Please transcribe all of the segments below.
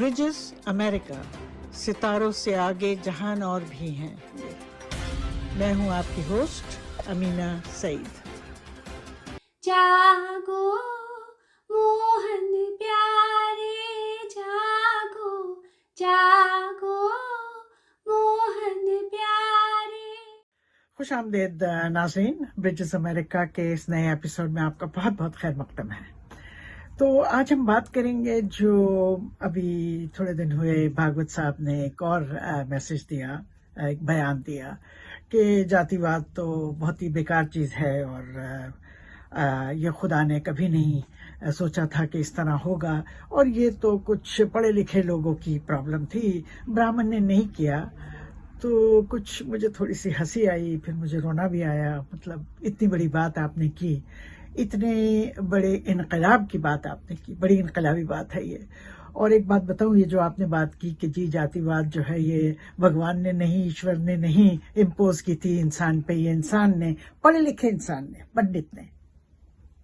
Bridges America, सितारों से आगे जहान और भी हैं। मैं हूं आपकी होस्ट अमीना सईद। जागो मोहन प्यारे, जागो जागो मोहन प्यारे। खुश आमदेद नाज़रीन, ब्रिजेस अमेरिका के इस नए एपिसोड में आपका बहुत बहुत खैर मकदम है। तो आज हम बात करेंगे जो अभी थोड़े दिन हुए भागवत साहब ने एक और मैसेज दिया, एक बयान दिया कि जातिवाद तो बहुत ही बेकार चीज़ है और ये खुदा ने कभी नहीं सोचा था कि इस तरह होगा, और ये तो कुछ पढ़े लिखे लोगों की प्रॉब्लम थी, ब्राह्मण ने नहीं किया। तो कुछ मुझे थोड़ी सी हंसी आई, फिर मुझे रोना भी आया। मतलब इतनी बड़ी बात आपने की, इतने बड़े इनकलाब की बात आपने की, बड़ी इनकलाबी बात है ये। और एक बात बताऊं, ये जो आपने बात की कि जी जातिवाद जो है ये भगवान ने नहीं, ईश्वर ने नहीं इम्पोज की थी इंसान पे, ये इंसान ने, पढ़े लिखे इंसान ने, पंडित ने,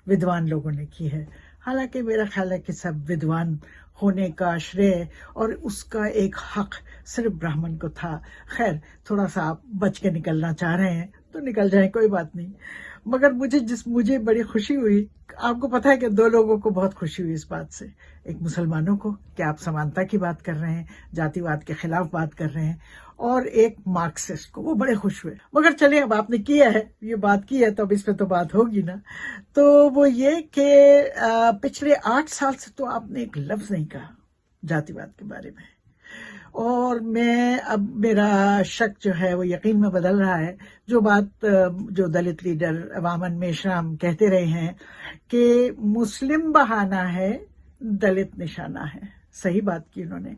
विद्वान लोगों ने की है। हालांकि मेरा ख्याल है कि सब विद्वान होने का श्रेय और उसका एक हक सिर्फ ब्राह्मण को था। खैर, थोड़ा सा आप बच के निकलना चाह रहे हैं तो निकल जाए, कोई बात नहीं। मगर मुझे बड़ी खुशी हुई, आपको पता है कि दो लोगों को बहुत खुशी हुई इस बात से। एक मुसलमानों को कि आप समानता की बात कर रहे हैं, जातिवाद के खिलाफ बात कर रहे हैं, और एक मार्क्सिस्ट को, वो बड़े खुश हुए। मगर चलिए, अब आपने किया है, ये बात की है, तो अब इस पे तो बात होगी ना। तो वो ये कि पिछले 8 साल से तो आपने एक लफ्ज नहीं कहा जातिवाद के बारे में। और मैं, अब मेरा शक जो है वो यकीन में बदल रहा है। जो बात जो दलित लीडर वामन मेश्राम कहते रहे हैं कि मुस्लिम बहाना है, दलित निशाना है। सही बात की उन्होंने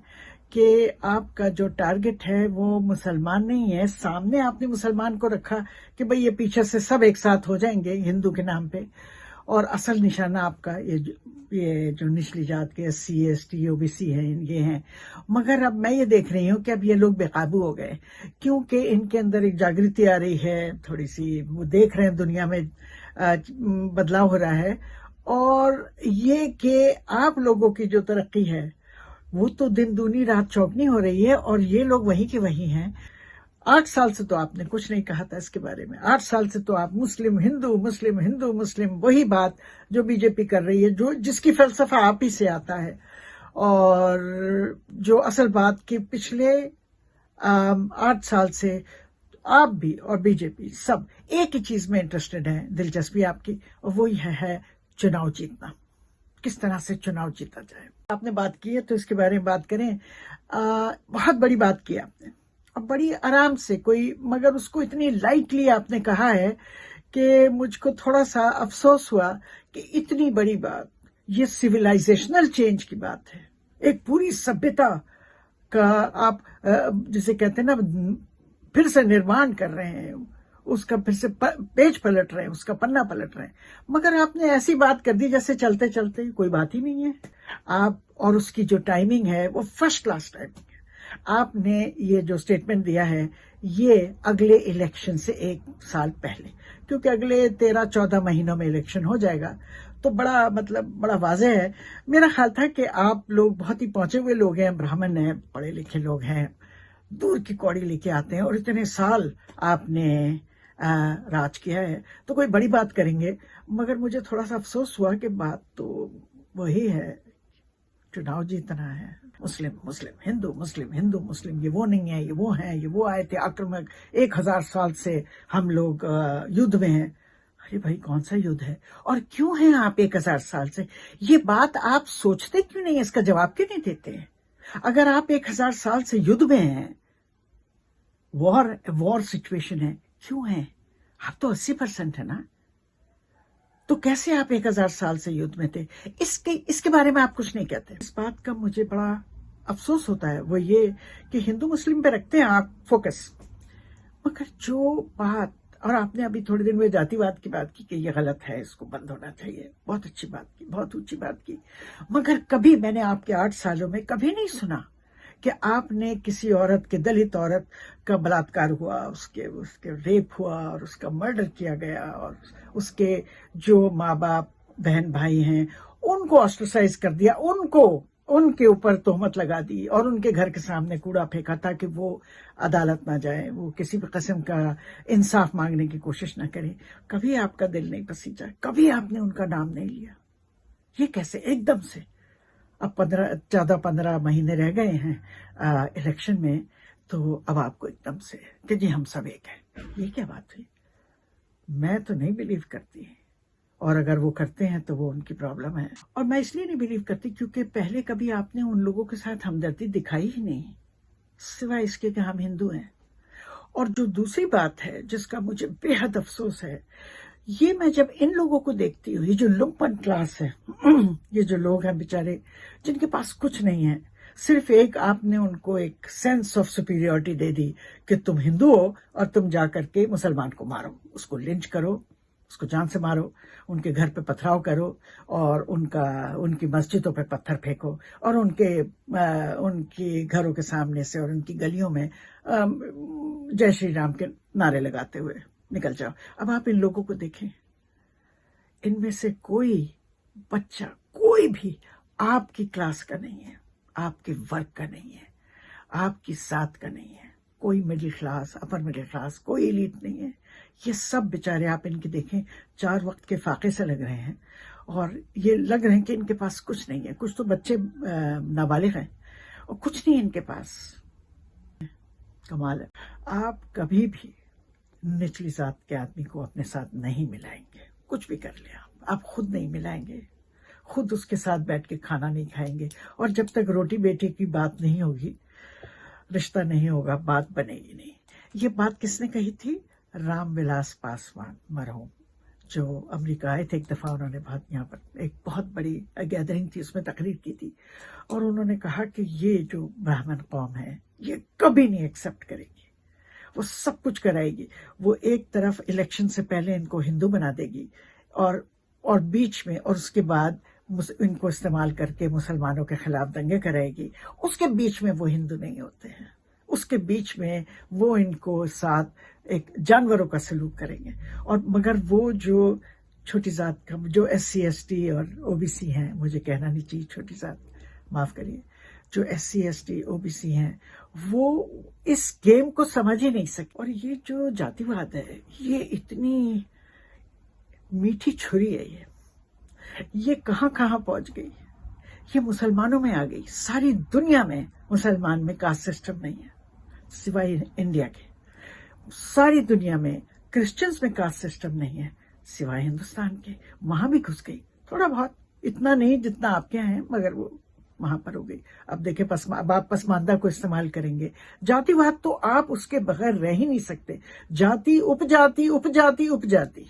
कि आपका जो टारगेट है वो मुसलमान नहीं है। सामने आपने मुसलमान को रखा कि भाई ये पीछे से सब एक साथ हो जाएंगे हिंदू के नाम पे, और असल निशाना आपका ये जो निचली जात के SC ST OBC हैं, ये हैं। मगर अब मैं ये देख रही हूँ कि अब ये लोग बेकाबू हो गए, क्योंकि इनके अंदर एक जागृति आ रही है थोड़ी सी। वो देख रहे हैं दुनिया में बदलाव हो रहा है, और ये कि आप लोगों की जो तरक्की है वो तो दिन दूनी रात चौगनी हो रही है, और ये लोग वहीं के वहीं हैं। 8 साल से तो आपने कुछ नहीं कहा था इसके बारे में। 8 साल से तो आप मुस्लिम हिंदू, मुस्लिम हिंदू, मुस्लिम, वही बात जो बीजेपी कर रही है, जो जिसकी फलसफा आप ही से आता है। और जो असल बात कि पिछले 8 साल से आप भी और बीजेपी सब एक ही चीज में इंटरेस्टेड हैं, दिलचस्पी आपकी, और वही है चुनाव जीतना। किस तरह से चुनाव जीता जाए। आपने बात की है तो इसके बारे में बात करें। बहुत बड़ी बात की आपने, और बड़ी आराम से, कोई, मगर उसको इतनी लाइटली आपने कहा है कि मुझको थोड़ा सा अफसोस हुआ कि इतनी बड़ी बात, ये सिविलाइजेशनल चेंज की बात है। एक पूरी सभ्यता का आप जिसे कहते हैं ना, फिर से निर्माण कर रहे हैं, उसका फिर से पेज पलट रहे हैं, उसका पन्ना पलट रहे हैं। मगर आपने ऐसी बात कर दी जैसे चलते चलते कोई बात ही नहीं है। आप, और उसकी जो टाइमिंग है वो फर्स्ट क्लास टाइमिंग है। आपने ये जो स्टेटमेंट दिया है ये अगले इलेक्शन से 1 साल पहले, क्योंकि अगले 13-14 महीनों में इलेक्शन हो जाएगा, तो बड़ा, मतलब बड़ा वाज़ेह है। मेरा ख्याल था कि आप लोग बहुत ही पहुंचे हुए लोग हैं, ब्राह्मण हैं, पढ़े लिखे लोग हैं, दूर की कौड़ी लेके आते हैं, और इतने साल आपने राज किया है तो कोई बड़ी बात करेंगे। मगर मुझे थोड़ा सा अफसोस हुआ कि बात तो वही है, चुनाव जीतना है। मुस्लिम मुस्लिम हिंदू, मुस्लिम हिंदू मुस्लिम, ये वो नहीं है, ये वो है, ये वो आए थे आक्रमक, 1000 साल से हम लोग युद्ध में हैं। अरे भाई, कौन सा युद्ध है, और क्यों हैं आप 1000 साल से? ये बात आप सोचते क्यों नहीं, इसका जवाब क्यों नहीं देते? अगर आप 1000 साल से युद्ध में हैं, वॉर सिचुएशन है, क्यों है? आप तो 80% है ना, तो कैसे आप 1000 साल से युद्ध में थे? इसके बारे में आप कुछ नहीं कहते। इस बात का मुझे बड़ा अफसोस होता है, वो ये कि हिंदू मुस्लिम पे रखते हैं आप फोकस, मगर जो बात, और आपने अभी थोड़ी देर में जातिवाद की बात की कि ये गलत है, इसको बंद होना चाहिए, बहुत अच्छी बात की, बहुत ऊंची बात की। मगर कभी मैंने आपके 8 सालों में कभी नहीं सुना कि आपने किसी औरत के, दलित औरत का बलात्कार हुआ, उसके रेप हुआ और उसका मर्डर किया गया, और उसके जो माँ बाप, बहन भाई हैं, उनको ऑस्ट्रेसाइज कर दिया, उनको उनके ऊपर तोहमत लगा दी और उनके घर के सामने कूड़ा फेंका ताकि वो अदालत ना जाए, वो किसी भी किस्म का इंसाफ मांगने की कोशिश ना करे। कभी आपका दिल नहीं पसीजा, कभी आपने उनका नाम नहीं लिया। ये कैसे एकदम से? अब 15 महीने रह गए हैं इलेक्शन में, तो अब आपको एकदम से कि जी हम सब एक हैं। ये क्या बात हुई? मैं तो नहीं बिलीव करती, और अगर वो करते हैं तो वो उनकी प्रॉब्लम है। और मैं इसलिए नहीं बिलीव करती क्योंकि पहले कभी आपने उन लोगों के साथ हमदर्दी दिखाई ही नहीं, सिवाय इसके कि हम हिंदू हैं। और जो दूसरी बात है जिसका मुझे बेहद अफसोस है, ये मैं जब इन लोगों को देखती हूँ, ये जो लुम्पन क्लास है, ये जो लोग हैं बेचारे जिनके पास कुछ नहीं है, सिर्फ एक आपने उनको एक सेंस ऑफ सुपीरियरिटी दे दी कि तुम हिंदू हो और तुम जा करके मुसलमान को मारो, उसको लिंच करो, उसको जान से मारो, उनके घर पे पथराव करो और उनकी मस्जिदों पे पत्थर फेंको और उनकी घरों के सामने से और उनकी गलियों में जय श्री राम के नारे लगाते हुए निकल जाओ। अब आप इन लोगों को देखें, इनमें से कोई बच्चा, कोई भी आपकी क्लास का नहीं है, आपके वर्ग का नहीं है, आपकी जात का नहीं है। कोई middle class, upper middle class, कोई एलीट नहीं है। ये सब बेचारे आप इनके देखें 4 वक्त के फाके से लग रहे हैं और ये लग रहे हैं कि इनके पास कुछ नहीं है। कुछ तो बच्चे नाबालिग हैं और कुछ नहीं इनके पास। कमाल है। आप कभी भी निचली जात के आदमी को अपने साथ नहीं मिलाएंगे, कुछ भी कर ले आप खुद नहीं मिलाएंगे, खुद उसके साथ बैठ के खाना नहीं खाएंगे। और जब तक रोटी बेटी की बात नहीं होगी, रिश्ता नहीं होगा, बात बनेगी नहीं। ये बात किसने कही थी? रामविलास पासवान मरहूम, जो अमेरिका आए थे एक दफा। उन्होंने यहाँ पर एक बहुत बड़ी गैदरिंग थी, उसमें तकरीर की थी और उन्होंने कहा कि ये जो ब्राह्मण कौम है ये कभी नहीं एक्सेप्ट करेगी, वो सब कुछ कराएगी। वो एक तरफ इलेक्शन से पहले इनको हिंदू बना देगी और बीच में, और उसके बाद इनको इस्तेमाल करके मुसलमानों के खिलाफ दंगे कराएगी। उसके बीच में वो हिंदू नहीं होते हैं, उसके बीच में वो इनको साथ एक जानवरों का सलूक करेंगे। और मगर वो जो छोटी जात का, जो SC ST और OBC हैं, मुझे कहना नहीं चाहिए छोटी जात, माफ करिए, जो SC ST OBC हैं, वो इस गेम को समझ ही नहीं सके। और ये जो जातिवाद है, ये इतनी मीठी छुरी है, ये कहां कहां पहुंच गई। ये मुसलमानों में आ गई। सारी दुनिया में मुसलमान में कास्ट सिस्टम नहीं है सिवाय इंडिया के। सारी दुनिया में क्रिश्चियंस में कास्ट सिस्टम नहीं है सिवाय हिंदुस्तान के। वहां भी घुस गई थोड़ा बहुत, इतना नहीं जितना आपके यहाँ है, मगर वो वहां पर हो गई। अब देखे अब आप पसमानदा को इस्तेमाल करेंगे। जातिवाद तो आप उसके बगैर रह ही नहीं सकते। जाति, उपजाति, उपजाति, उपजाति,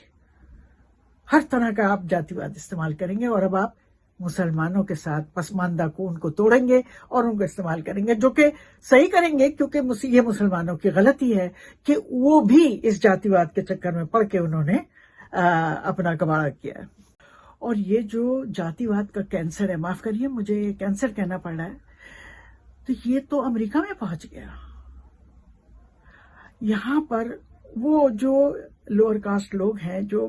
हर तरह का आप जातिवाद इस्तेमाल करेंगे। और अब आप मुसलमानों के साथ पसमानदा को, उनको तोड़ेंगे और उनको इस्तेमाल करेंगे, जो कि सही करेंगे क्योंकि ये मुसलमानों की गलती है कि वो भी इस जातिवाद के चक्कर में पड़ के उन्होंने अपना कबाड़ा किया है। और ये जो जातिवाद का कैंसर है, माफ करिए मुझे कैंसर कहना पड़ रहा है, तो ये तो अमेरिका में पहुंच गया। यहां पर वो जो लोअर कास्ट लोग हैं, जो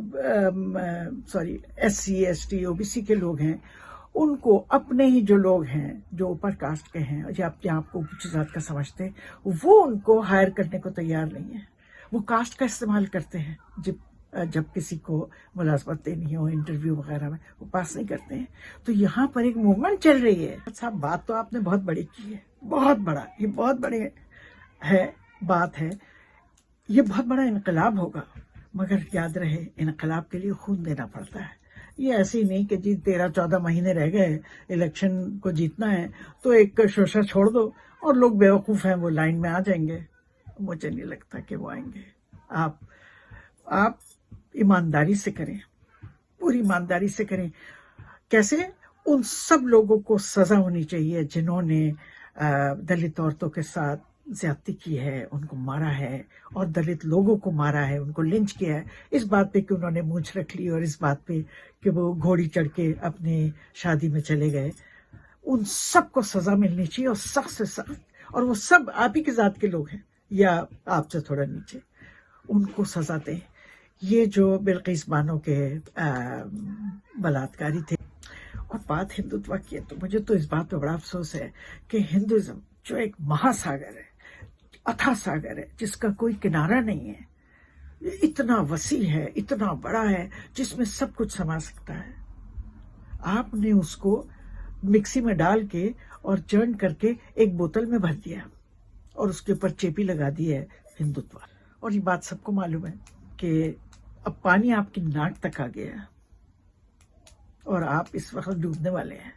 SC ST OBC के लोग हैं, उनको अपने ही जो लोग हैं जो ऊपर कास्ट के हैं, या आपको ऊंच जात का समझते हैं, वो उनको हायर करने को तैयार नहीं है। वो कास्ट का इस्तेमाल करते हैं जब किसी को मुलाजमत देनी हो, इंटरव्यू वगैरह में, वो पास नहीं करते हैं। तो यहाँ पर एक मूवमेंट चल रही है। साहब, बात तो आपने बहुत बड़ी की है, बहुत बड़ा, ये बहुत बड़ी है बात है, ये बहुत बड़ा इनकलाब होगा। मगर याद रहे, इनकलाब के लिए खून देना पड़ता है। ये ऐसे ही नहीं कि जी 13-14 महीने रह गए, इलेक्शन को जीतना है तो एक शोशा छोड़ दो और लोग बेवकूफ हैं, वो लाइन में आ जाएंगे। मुझे नहीं लगता कि वो आएंगे। आप ईमानदारी से करें, पूरी ईमानदारी से करें। कैसे? उन सब लोगों को सजा होनी चाहिए जिन्होंने दलित औरतों के साथ ज्यादती की है, उनको मारा है, और दलित लोगों को मारा है, उनको लिंच किया है, इस बात पे कि उन्होंने मूंछ रख ली और इस बात पे कि वो घोड़ी चढ़ के अपनी शादी में चले गए। उन सबको सजा मिलनी चाहिए, और सख्त से सख्त। और वो सब आप ही की जात के लोग हैं या आपसे थोड़ा नीचे, उनको सजा दें। ये जो बिल्किस बानो के बलात्कारी थे, और बात हिंदुत्व की है तो मुझे तो इस बात पे बड़ा अफसोस है कि हिंदुइज्म जो एक महासागर है, अथाह सागर है, जिसका कोई किनारा नहीं है, ये इतना वसी है, इतना बड़ा है, जिसमें सब कुछ समा सकता है। आपने उसको मिक्सी में डाल के और चर्न करके एक बोतल में भर दिया और उसके ऊपर चेपी लगा दी है हिंदुत्व। और ये बात सबको मालूम है कि अब पानी आपकी नाक तक आ गया है और आप इस वक्त डूबने वाले हैं,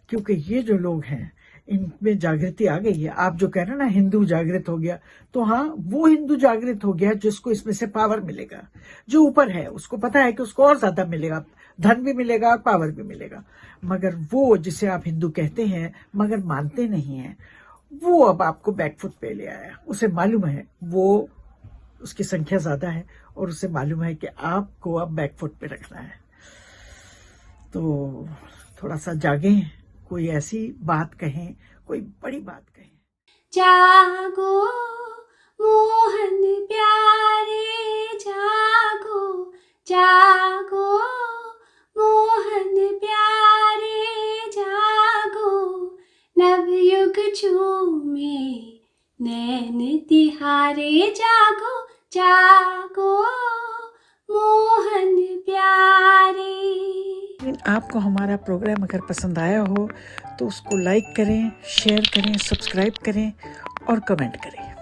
क्योंकि ये जो लोग हैं इनमें जागृति आ गई है। आप जो कह रहे हैं ना हिंदू जागृत हो गया, तो हाँ, वो हिंदू जागृत हो गया जिसको इसमें से पावर मिलेगा। जो ऊपर है उसको पता है कि उसको और ज्यादा मिलेगा, धन भी मिलेगा और पावर भी मिलेगा, मगर वो जिसे आप हिंदू कहते हैं मगर मानते नहीं हैं, वो अब आपको बैकफुट पे ले आया। उसे मालूम है वो उसकी संख्या ज्यादा है और उसे मालूम है कि आपको अब बैकफुट पे रखना है। तो थोड़ा सा जागें, कोई ऐसी बात कहें, कोई बड़ी बात कहें। जागो मोहन प्यारे, जागो जागो मोहन प्यारे, जागो नवयुग झूमे नैन तिहारे, जागो जागो मोहन प्यारे। आपको हमारा प्रोग्राम अगर पसंद आया हो तो उसको लाइक करें, शेयर करें, सब्सक्राइब करें और कमेंट करें।